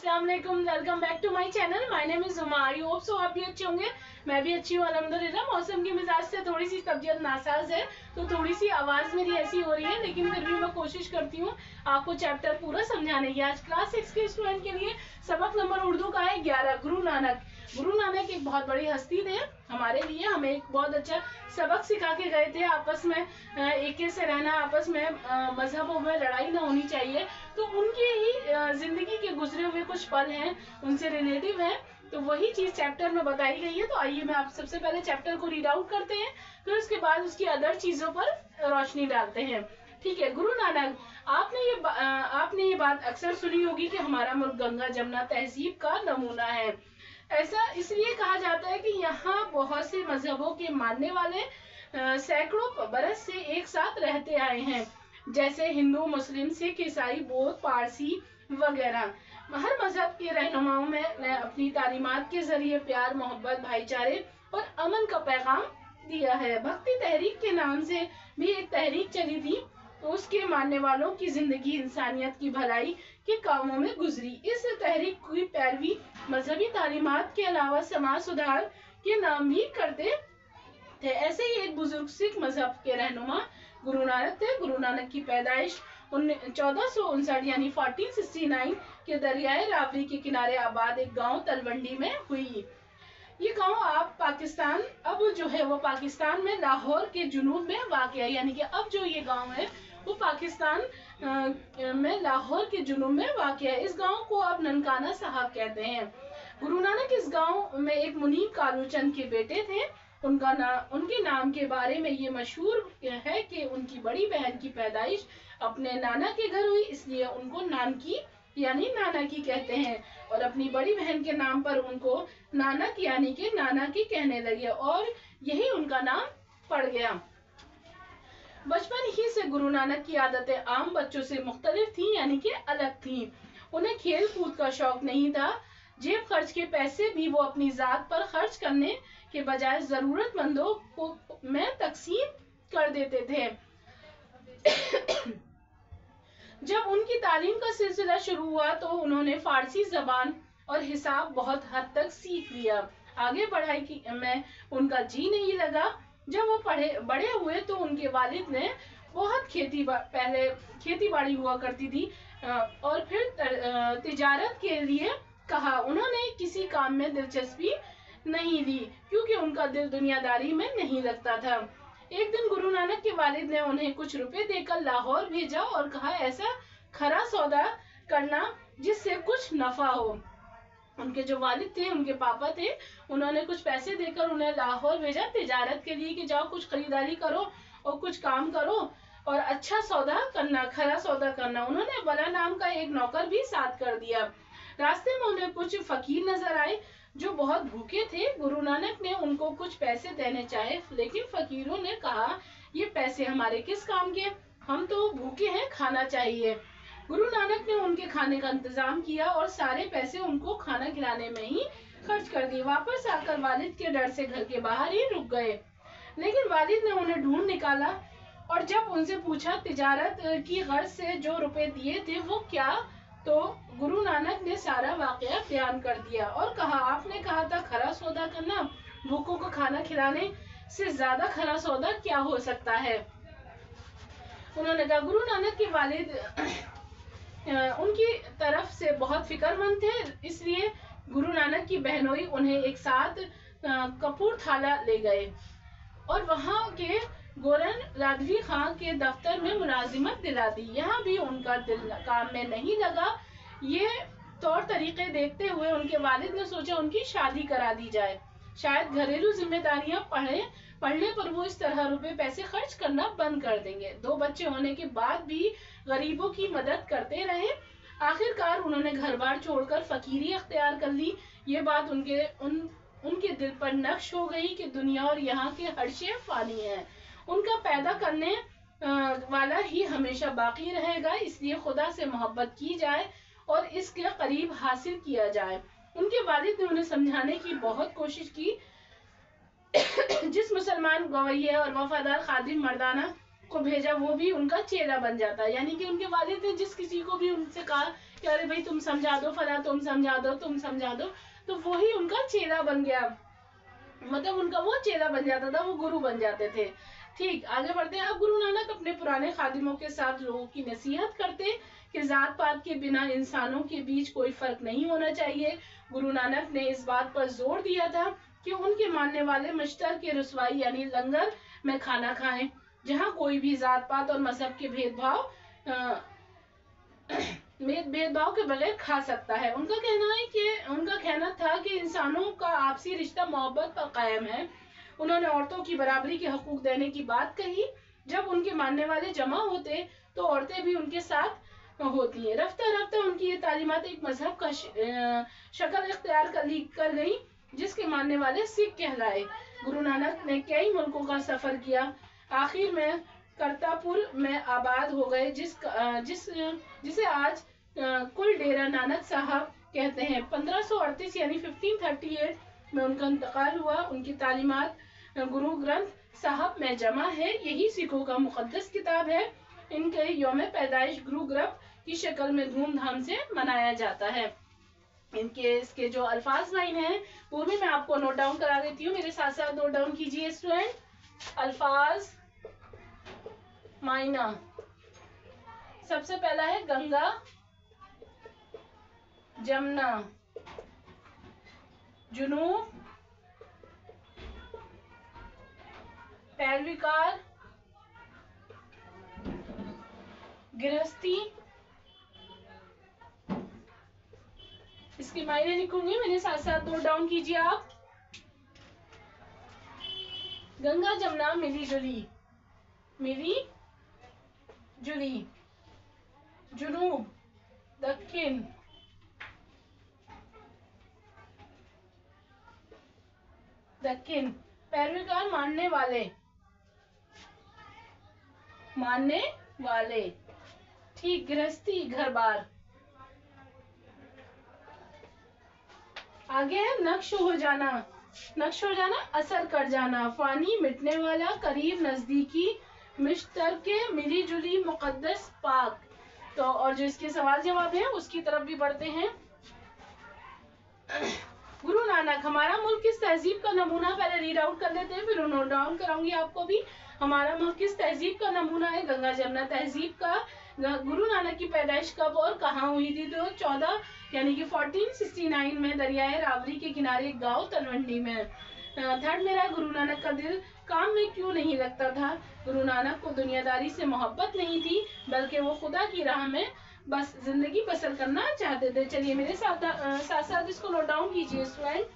अस्सलाम वालेकुम, welcome back to my channel. My name is Huma. I hope so आप भी अच्छे होंगे, मैं भी अच्छी हूँ अल्हम्दुलिल्लाह। मौसम की मिजाज से थोड़ी सी तबीयत नासाज है, तो थोड़ी सी आवाज मेरी ऐसी हो रही है, लेकिन फिर भी मैं कोशिश करती हूँ आपको चैप्टर पूरा समझाने की। आज क्लास 6 के स्टूडेंट के लिए सबक नंबर उर्दू का है 11। गुरु नानक। गुरु नानक एक बहुत बड़ी हस्ती थे हमारे लिए, हमें एक बहुत अच्छा सबक सिखा के गए थे। आपस में एक से रहना, आपस में मजहबों में लड़ाई ना होनी चाहिए। तो उनकी ही जिंदगी के गुजरे हुए कुछ पल हैं, उनसे रिलेटिव हैं, तो वही चीज चैप्टर में बताई गई है। तो आइए मैं आप सबसे पहले चैप्टर को रीड आउट करते हैं, फिर उसके बाद उसकी अदर चीजों पर रोशनी डालते हैं। ठीक है। गुरु नानक, आपने ये बात अक्सर सुनी होगी कि हमारा मुल्क गंगा जमुना तहजीब का नमूना है। ऐसा इसलिए कहा जाता है कि यहाँ बहुत से मजहबों के मानने वाले सैकड़ों बरस से एक साथ रहते आए हैं, जैसे हिंदू, मुस्लिम, सिख, ईसाई, बौद्ध, पारसी वगैरह। हर मजहब के रहनुमाओं ने अपनी तालीमात के जरिए प्यार, मोहब्बत, भाईचारे और अमन का पैगाम दिया है। भक्ति तहरीक के नाम से भी एक तहरीक चली थी, उसके मानने वालों की जिंदगी इंसानियत की भलाई के कामों में गुजरी। इस तहरीक की पैरवी मजहबी तालीमात के अलावा समाज सुधार के नाम भी करते थे। ऐसे ही एक बुजुर्ग सिख मजहब के रहनुमा गुरु नानक थे। गुरु नानक की पैदाइश 1459 यानी 1469 के दरियाए रावी के किनारे आबाद एक गांव तलवंडी में हुई। ये गांव अब जो है वो पाकिस्तान में लाहौर के जुनूब में वाक़ है, यानी कि अब जो ये गांव है वो पाकिस्तान में लाहौर के जुनूब में वाक़ है। इस गांव को अब ननकाना साहब कहते हैं। गुरु नानक इस गांव में एक मुनीब कालूचंद के बेटे थे। उनके नाम के बारे में ये मशहूर है कि उनकी बड़ी बहन की पैदाइश अपने नाना के घर हुई, इसलिए उनको नानकी यानी नाना की कहते हैं, और अपनी बड़ी बहन के नाम पर उनको नानक यानी कि नाना की कहने लगे, और यही उनका नाम पड़ गया। बचपन ही से गुरु नानक की आदतें आम बच्चों से मुख्तलिफ थी, यानी कि अलग थी। उन्हें खेल कूद का शौक नहीं था। जेब खर्च के पैसे भी वो अपनी जात पर खर्च करने के बजाय जरूरतमंदों को में तकसीम कर देते थे। जब उनकी तालीम का सिलसिला शुरू हुआ तो उन्होंने फारसी जबान और हिसाब बहुत हद तक सीख लिया। आगे पढ़ाई में उनका जी नहीं लगा। जब वो बड़े हुए तो उनके वालिद ने बहुत पहले खेती बाड़ी हुआ करती थी और फिर तिजारत के लिए कहा। उन्होंने किसी काम में दिलचस्पी नहीं ली क्योंकि उनका दिल दुनियादारी में नहीं लगता था। एक दिन गुरु नानक के वालिद ने उन्हें कुछ रुपए देकर लाहौर भेजा और कहा ऐसा खरा सौदा करना जिससे कुछ नफा हो। उनके जो वालिद थे, उनके पापा थे, उन्होंने कुछ पैसे देकर उन्हें लाहौर भेजा तिजारत के लिए कि जाओ कुछ खरीदारी करो और कुछ काम करो और अच्छा सौदा करना, खरा सौदा करना। उन्होंने बला नाम का एक नौकर भी साथ कर दिया। रास्ते में उन्हें कुछ फकीर नजर आए जो बहुत भूखे थे। गुरु नानक ने उनको कुछ पैसे देने चाहे, लेकिन फकीरों ने कहा ये पैसे हमारे किस काम के, हम तो भूखे हैं, खाना चाहिए। गुरु नानक ने उनके खाने का इंतजाम किया और सारे पैसे उनको खाना खिलाने में ही खर्च कर दिए। वापस आकर वालिद के डर से घर के बाहर ही रुक गए, लेकिन वालिद ने उन्हें ढूंढ निकाला और जब उनसे पूछा तिजारत की गर्ज से जो रुपए दिए थे वो क्या, तो गुरु नानक ने सारा वाकया बयान कर दिया और कहा आपने कहा था खरा सौदा करना, भूखों को खाना खिलाने से ज्यादा खरा सौदा क्या हो सकता है। उन्होंने कहा गुरु नानक के वालिद उनकी तरफ से बहुत फिक्रमंद थे, इसलिए गुरु नानक की बहनोई उन्हें एक साथ कपूरथला ले गए और वहां के गोरन राघवी खां के दफ्तर में मुलाजिमत दिला दी। यहाँ भी उनका दिल काम में नहीं लगा। ये तौर तरीके देखते हुए उनके वालिद ने सोचा उनकी शादी करा दी जाए, शायद घरेलू जिम्मेदारियां पढ़ने पर वो इस तरह रुपए पैसे खर्च करना बंद कर देंगे। 2 बच्चे होने के बाद भी गरीबों की मदद करते रहे। आखिरकार उन्होंने घर बार छोड़कर फकीरी अख्तियार कर ली। ये बात उनके दिल पर नक्श हो गई कि दुनिया और यहाँ के हर शे फानी है, उनका पैदा करने वाला ही हमेशा बाकी रहेगा, इसलिए खुदा से मोहब्बत की जाए और इसके करीब हासिल किया जाए। उनके वालिद ने उन्हें समझाने की बहुत कोशिश की। जिस मुसलमान गवैया और वफादार खादिम मर्दाना को भेजा वो भी उनका चेला बन जाता, यानी कि उनके वालिद ने जिस किसी को भी उनसे कहा कि अरे भाई तुम समझा दो फला, तुम समझा दो, तुम समझा दो, तो वही उनका चेला बन गया, मतलब उनका वो चेला बन जाता था, वो गुरु बन जाते थे। ठीक, आगे बढ़ते हैं। अब गुरु नानक अपने पुराने खादिमों के साथ लोगों की नसीहत करते कि जात पात के बिना इंसानों के बीच कोई फर्क नहीं होना चाहिए। गुरु नानक ने इस बात पर जोर दिया था कि उनके मानने वाले मुश्तर के रुसवाई यानी लंगर में खाना खाएं, जहाँ कोई भी जात पात और मजहब के भेदभाव के बगैर खा सकता है। उनका कहना था कि इंसानों का आपसी रिश्ता मोहब्बत पर कायम है। उन्होंने औरतों की बराबरी के हकूक देने की बात कही। जब उनके मानने वाले जमा होते तो औरतें भी उनके साथ होती हैं। रफ्ता रफ्ता उनकी ये तालीमात एक मजहब का शक्ल इख्तियार कर गई, जिसके मानने वाले सिख कहलाए। गुरु नानक ने कई मुल्कों का सफर किया, आखिर में करतारपुर में आबाद हो गए, जिसे आज कुल डेरा नानक साहब कहते हैं। 1538 यानी 1538 में उनका इंतकाल हुआ। उनकी तालीमात गुरु ग्रंथ साहब में जमा है। यही सिखों का मुकद्दस किताब है। इनके यौम पैदाइश गुरु ग्रंथ की शक्ल में धूमधाम से मनाया जाता है। इसके जो अल्फाज माइन है वो भी मैं आपको नोट डाउन करा देती हूँ, मेरे साथ साथ नोट डाउन कीजिए स्टूडेंट। अल्फाज मायना, सबसे पहला है गंगा जमुना, जुनूब, पैरविकार, गृहस्थी। इसके मायने लिखूंगी, मेरे साथ साथ नोट डाउन कीजिए आप। गंगा जमुना मिली जुली, मिली जुली। जुनूब दक्षिण, दक्षिण। पैरविकार मानने वाले, मानने वाले। ठीक, गृहस्थी घर बार। आगे है नक्श हो जाना, नक्श हो जाना असर कर जाना, फानी मिटने वाला, करीब नजदीकी, मुश्तरके, मिली जुली, मुकद्दस, पाक। तो और जो इसके सवाल जवाब है उसकी तरफ भी बढ़ते हैं। गुरु नानक, हमारा मुल्क किस तहजीब का नमूना, पहले रीड आउट कर लेते हैं फिर नोट डाउन कराऊंगी आपको भी। हमारा मुल्क किस तहजीब का नमूना है? गंगा जमुना तहजीब का। गुरु नानक की पैदाइश कब और कहाँ हुई थी? तो 14 यानी कि 1469 में दरियाए रावरी के किनारे एक गाँव तलवंडी में। थर्ड मेरा, गुरु नानक का दिल काम में क्यों नहीं लगता था? गुरु नानक को दुनियादारी से मोहब्बत नहीं थी, बल्कि वो खुदा की राह में बस जिंदगी बसर करना चाहते थे। चलिए मेरे साथ साथ इसको नोट डाउन कीजिए स्टूडेंट।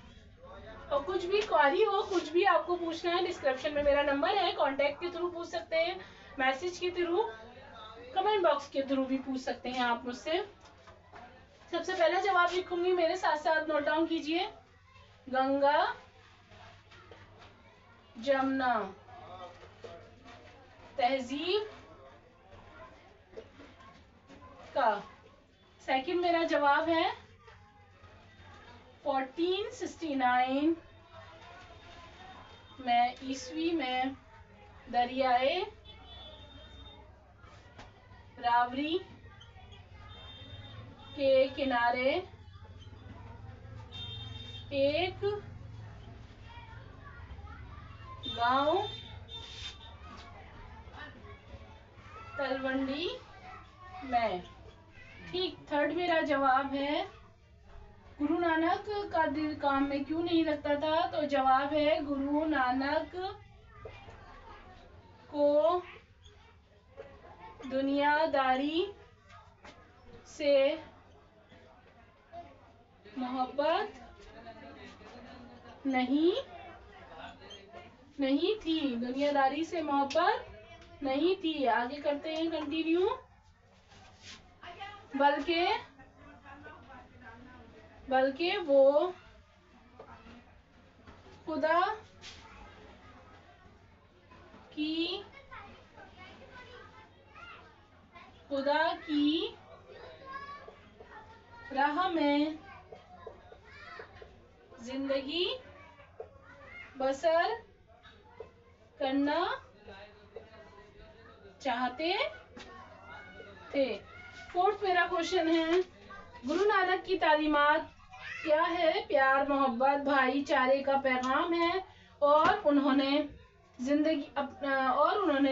और कुछ भी क्वारी हो, कुछ भी आपको पूछना है, डिस्क्रिप्शन में मेरा नंबर है, कांटेक्ट के थ्रू पूछ सकते हैं, मैसेज के थ्रू, कमेंट बॉक्स के थ्रू भी पूछ सकते हैं आप मुझसे। सबसे पहला जवाब लिखूंगी, मेरे साथ साथ नोट डाउन कीजिए। गंगा जमुना तहजीब का। सेकंड मेरा जवाब है 1469 में ईस्वी में दरियाए रावरी के किनारे एक गांव तलवंडी में। ठीक, थर्ड मेरा जवाब है गुरु नानक का दिल काम में क्यों नहीं लगता था? तो जवाब है गुरु नानक को दुनियादारी से मोहब्बत नहीं थी, दुनियादारी से मोहब्बत नहीं थी। आगे करते हैं कंटिन्यू। बल्कि वो खुदा की राह में जिंदगी बसर करना चाहते थे। फोर्थ मेरा क्वेश्चन है, गुरु नानक की तालीमात क्या है? प्यार, मोहब्बत, भाईचारे का पैगाम है और उन्होंने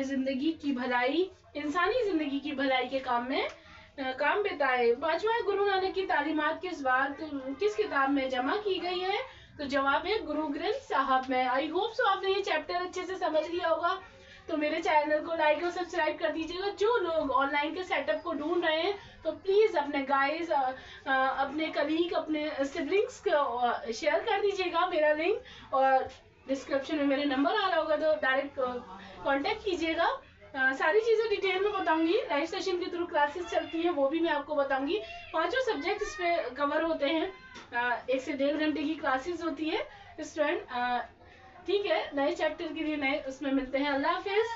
जिंदगी की भलाई, इंसानी जिंदगी की भलाई के काम बिताए। पांचवा है, गुरु नानक की तालीमात किस किताब में जमा की गई है? तो जवाब है गुरु ग्रंथ साहब में। आई होप सो आपने ये चैप्टर अच्छे से समझ लिया होगा। तो मेरे चैनल को लाइक और सब्सक्राइब कर दीजिएगा। जो लोग ऑनलाइन के सेटअप को ढूंढ रहे हैं तो प्लीज अपने गाइस, अपने कलीग, अपने सिबलिंग्स को शेयर कर दीजिएगा मेरा लिंक, और डिस्क्रिप्शन में मेरे नंबर आ रहा होगा तो डायरेक्ट कांटेक्ट कीजिएगा। सारी चीजें डिटेल में बताऊंगी। लाइव सेशन के थ्रू क्लासेस चलती हैं, वो भी मैं आपको बताऊंगी। पांचों सब्जेक्ट इस पे कवर होते हैं। 1 से 1.5 घंटे की क्लासेस होती है स्टूडेंट। ठीक है, नए चैप्टर के लिए नए उसमें मिलते हैं। अल्लाह हाफिज।